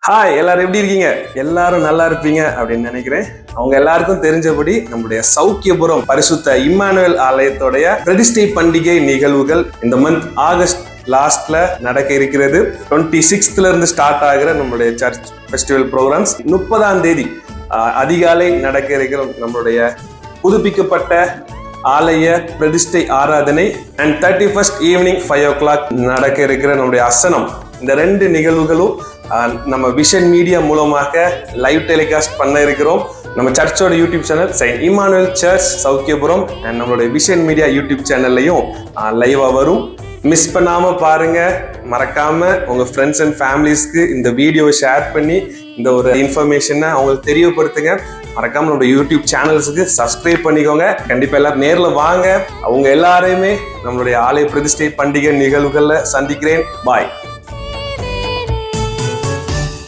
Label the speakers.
Speaker 1: Hi, எல்லாரும் எப்படி இருக்கீங்க? எல்லாரும் நல்லா இருப்பீங்க அப்படின்னு நினைக்கிறேன். அவங்க எல்லாருக்கும் தெரிஞ்சபடி நம்முடைய சௌக்கியபுரம் பரிசுத்த இம்மானுவேல் ஆலயத்தோடைய பிரதிஷ்டை பண்டிகை நிகழ்வுகள் இந்த மந்த் ஆகஸ்ட் லாஸ்ட்ல நடக்க இருக்கிறது. 26th இருந்து ஸ்டார்ட் ஆகிற நம்மளுடைய சர்ச் ஃபெஸ்டிவல் ப்ரோக்ராம்ஸ் 30ஆம் தேதி அதிகாலை நடக்க இருக்கிற நம்மளுடைய புதுப்பிக்கப்பட்ட ஆலய பிரதிஷ்டை ஆராதனை அண்ட் 31st ஈவினிங் 5 o'clock நடக்க இருக்கிற நம்முடைய அசனம். இந்த ரெண்டு நிகழ்வுகளும் நம்ம விஷன் மீடியா மூலமாக லைவ் டெலிகாஸ்ட் பண்ண இருக்கிறோம். நம்ம சர்ச்சோட YouTube channel Saint Immanuel church Soukkiyapuram and நம்மளுடைய விஷன் மீடியா யூடியூப் சேனல்லையும் லைவா வரும். மிஸ் பண்ணாம பாருங்க. மறக்காம உங்க ஃப்ரெண்ட்ஸ் அண்ட் ஃபேமிலிஸ்க்கு இந்த வீடியோவை ஷேர் பண்ணி இந்த ஒரு இன்ஃபர்மேஷனை அவங்களுக்கு தெரியப்படுத்துங்க. மறக்காம நம்மளோட யூடியூப் சேனல்ஸுக்கு சப்ஸ்கிரைப் பண்ணிக்கோங்க. கண்டிப்பா எல்லாரும் நேர்ல வாங்க. அவங்க எல்லாரையுமே நம்மளுடைய ஆலய பிரதிஷ்டை பண்டிகை நிகழ்வுகள்ல சந்திக்கிறேன். பாய்.